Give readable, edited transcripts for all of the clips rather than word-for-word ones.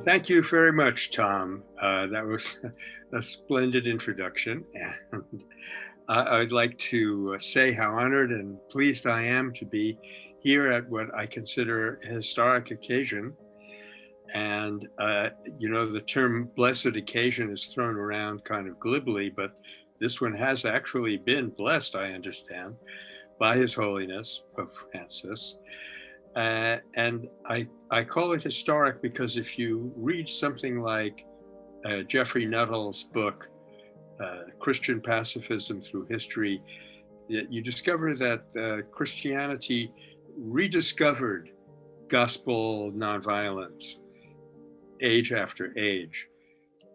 Thank you very much, Tom. That was a splendid introduction. And I'd like to say how honored and pleased I am to be here at what I consider a historic occasion. And, the term blessed occasion is thrown around kind of glibly, but this one has actually been blessed, I understand, by His Holiness Pope Francis. And I call it historic because if you read something like Jeffrey Nuttall's book, Christian Pacifism Through History, you discover that Christianity rediscovered gospel nonviolence age after age,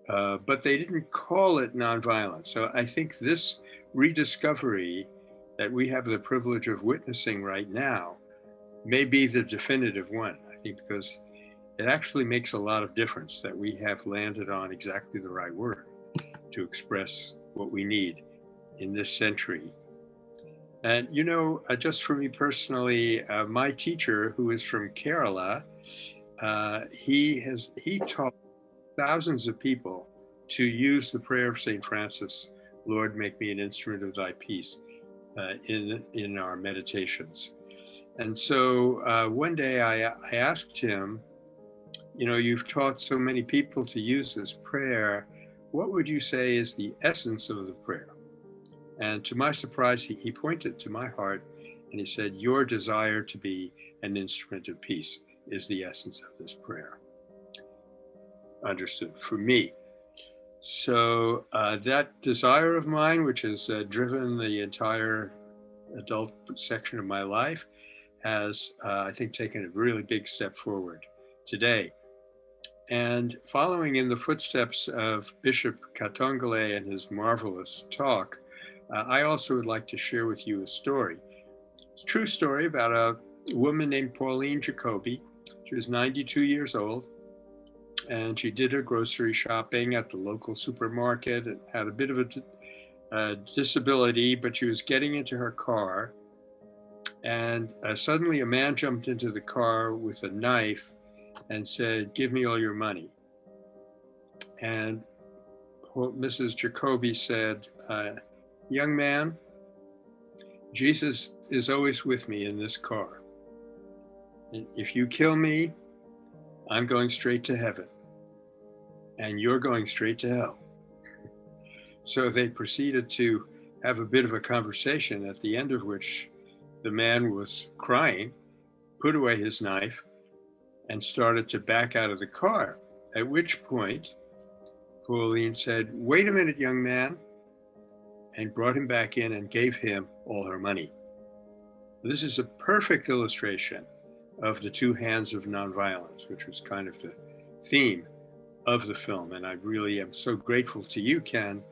but they didn't call it nonviolence. So I think this rediscovery that we have the privilege of witnessing right now may be the definitive one, I think, because it actually makes a lot of difference that we have landed on exactly the right word to express what we need in this century. And, just for me personally, my teacher, who is from Kerala, he taught thousands of people to use the prayer of St. Francis, Lord, make me an instrument of thy peace, in our meditations. And so one day I asked him, you've taught so many people to use this prayer. What would you say is the essence of the prayer? And to my surprise, he pointed to my heart and he said, your desire to be an instrument of peace is the essence of this prayer. Understood for me. So that desire of mine, which has driven the entire adult section of my life, has, I think, taken a really big step forward today. And following in the footsteps of Bishop Katongole and his marvelous talk, I also would like to share with you a story. It's a true story about a woman named Pauline Jacobi. She was 92 years old, and she did her grocery shopping at the local supermarket and had a bit of a disability, but she was getting into her car. And suddenly a man jumped into the car with a knife and said, give me all your money. And Mrs. Jacobi said, young man, Jesus is always with me in this car. And if you kill me, I'm going straight to heaven. And you're going straight to hell. So they proceeded to have a bit of a conversation, at the end of which the man was crying, put away his knife, and started to back out of the car. At which point, Pauline said, wait a minute, young man, and brought him back in and gave him all her money. This is a perfect illustration of the two hands of nonviolence, which was kind of the theme of the film. And I really am so grateful to you, Ken,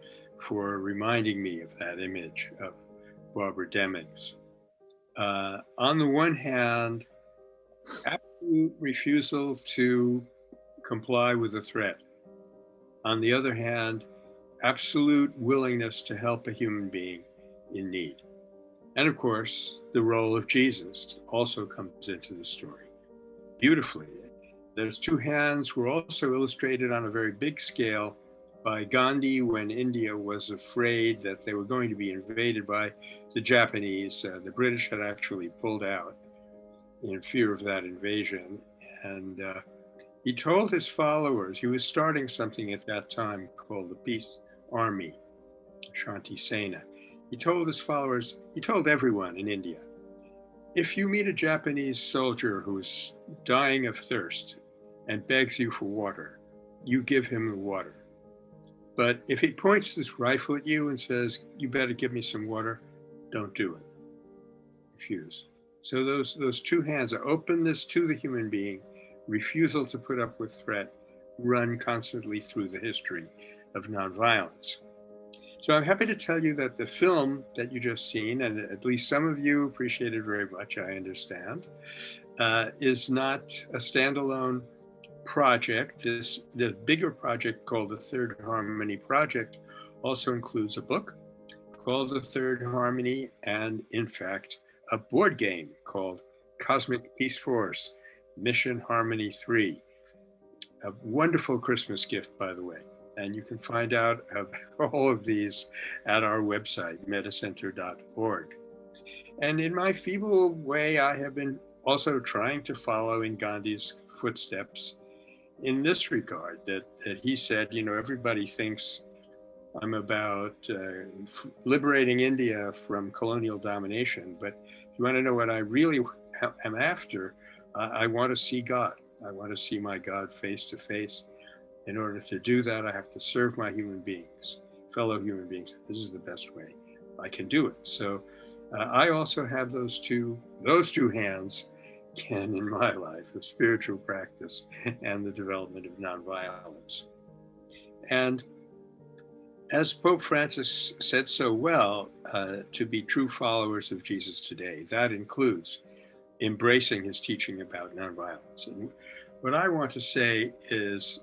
for reminding me of that image of Barbara Demings. On the one hand, absolute refusal to comply with a threat. On the other hand, absolute willingness to help a human being in need. And of course, the role of Jesus also comes into the story beautifully. Those two hands were also illustrated on a very big scale by Gandhi when India was afraid that they were going to be invaded by the Japanese. The British had actually pulled out in fear of that invasion. And he told his followers, he was starting something at that time called the Peace Army, Shanti Sena. He told his followers, he told everyone in India, if you meet a Japanese soldier who's dying of thirst and begs you for water, you give him the water. But if he points his rifle at you and says, you better give me some water, don't do it. Refuse. So those two hands are openness to the human being, refusal to put up with threat, run constantly through the history of nonviolence. So I'm happy to tell you that the film that you just seen, and at least some of you appreciate it very much, I understand, is not a standalone project. The bigger project called the Third Harmony Project also includes a book called The Third Harmony, and in fact, a board game called Cosmic Peace Force, Mission Harmony 3. A wonderful Christmas gift, by the way. And you can find out about all of these at our website, metacenter.org. And in my feeble way, I have been also trying to follow in Gandhi's footsteps in this regard, that he said, everybody thinks I'm about liberating India from colonial domination. But if you want to know what I really am after, I want to see God. I want to see my God face to face. In order to do that, I have to serve my human beings, fellow human beings. This is the best way I can do it. So I also have those two hands in my life, the spiritual practice and the development of nonviolence. And as Pope Francis said so well, to be true followers of Jesus today, that includes embracing his teaching about nonviolence. And what I want to say is,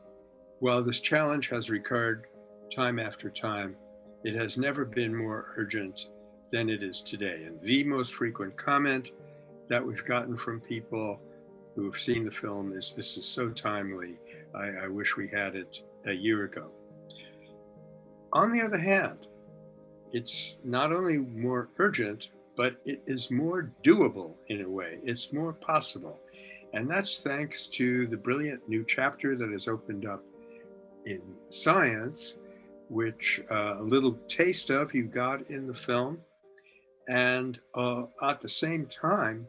while this challenge has recurred time after time, it has never been more urgent than it is today. And the most frequent comment that we've gotten from people who have seen the film is, "This is so timely. I wish we had it a year ago." On the other hand, it's not only more urgent, but it is more doable in a way. It's more possible. And that's thanks to the brilliant new chapter that has opened up in science, which a little taste of you got in the film. And at the same time,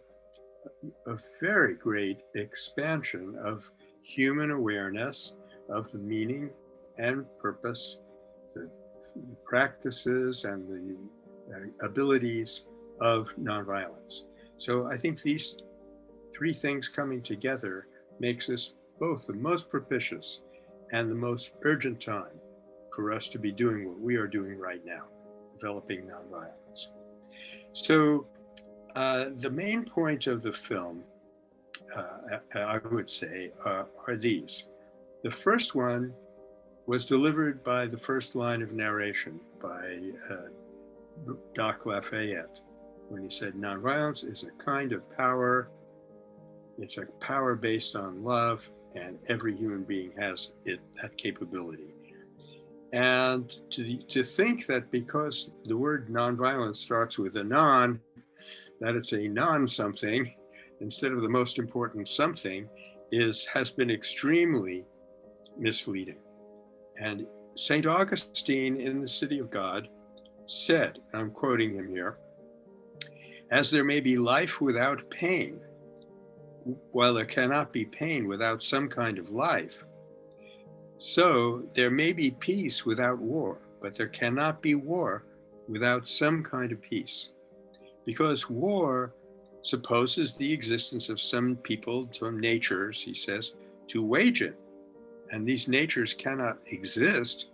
a very great expansion of human awareness of the meaning and purpose, the practices and the abilities of nonviolence. So I think these three things coming together makes this both the most propitious and the most urgent time for us to be doing what we are doing right now, developing nonviolence. So the main point of the film, I would say, are these. The first one was delivered by the first line of narration by Doc Lafayette, when he said, "Nonviolence is a kind of power. It's a power based on love, and every human being has that capability." And to think that because the word nonviolence starts with a non, that it's a non-something instead of the most important something has been extremely misleading. And St. Augustine in the City of God said, I'm quoting him here, "As there may be life without pain, while there cannot be pain without some kind of life, so there may be peace without war, but there cannot be war without some kind of peace. Because war supposes the existence of some people, some natures," he says, "to wage it. And these natures cannot exist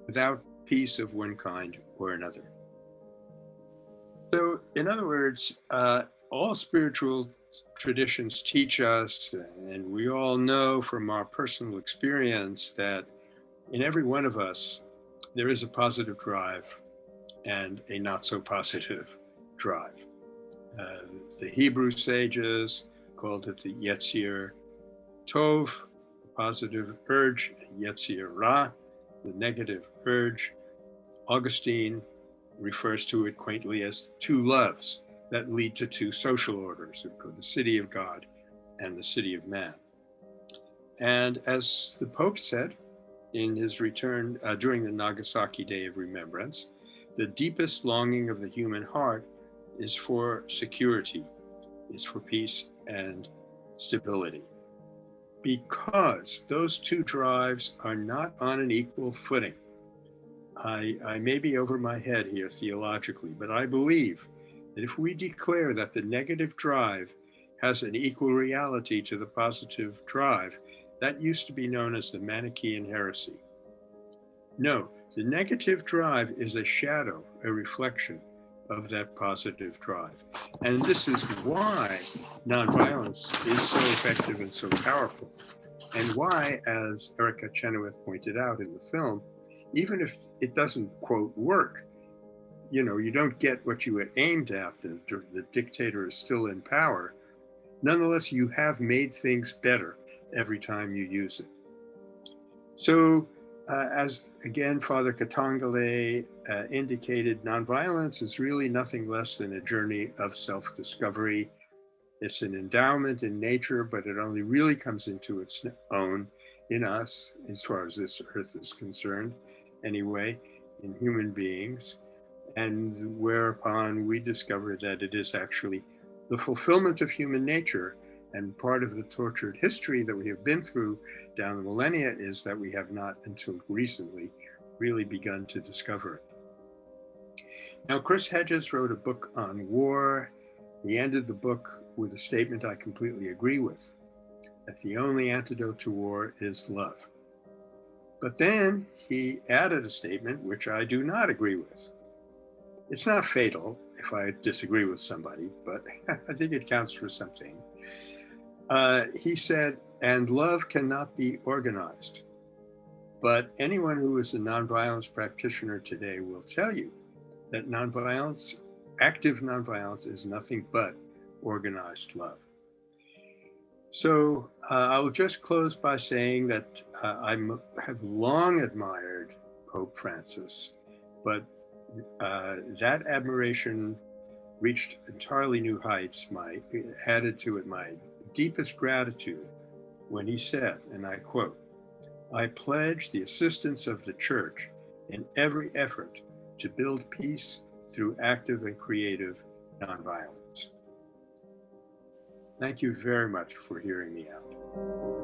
without peace of one kind or another." So, in other words, all spiritual traditions teach us, and we all know from our personal experience, that in every one of us, there is a positive drive and a not so positive drive. The Hebrew sages called it the Yetzir Tov, the positive urge, and Yetzir Ra, the negative urge. Augustine refers to it quaintly as two loves that lead to two social orders, the city of God and the city of man. And as the Pope said in his return during the Nagasaki Day of Remembrance, the deepest longing of the human heart is for security, is for peace and stability. Because those two drives are not on an equal footing. I may be over my head here theologically, but I believe that if we declare that the negative drive has an equal reality to the positive drive, that used to be known as the Manichaean heresy. No, the negative drive is a shadow, a reflection of that positive drive. And this is why nonviolence is so effective and so powerful. And why, as Erica Chenoweth pointed out in the film, even if it doesn't, quote, work, you don't get what you had aimed at, the dictator is still in power, nonetheless, you have made things better every time you use it. So, as again, Father Katangale indicated, nonviolence is really nothing less than a journey of self-discovery. It's an endowment in nature, but it only really comes into its own in us, as far as this earth is concerned, anyway, in human beings. And whereupon we discover that it is actually the fulfillment of human nature. And part of the tortured history that we have been through down the millennia is that we have not until recently really begun to discover it. Now, Chris Hedges wrote a book on war. He ended the book with a statement I completely agree with, that the only antidote to war is love. But then he added a statement which I do not agree with. It's not fatal if I disagree with somebody, but I think it counts for something. He said, and love cannot be organized. But anyone who is a nonviolence practitioner today will tell you that nonviolence, active nonviolence, is nothing but organized love. So I'll just close by saying that I have long admired Pope Francis, but that admiration reached entirely new heights. Added to it my deepest gratitude when he said, and I quote, "I pledge the assistance of the Church in every effort to build peace through active and creative nonviolence." Thank you very much for hearing me out.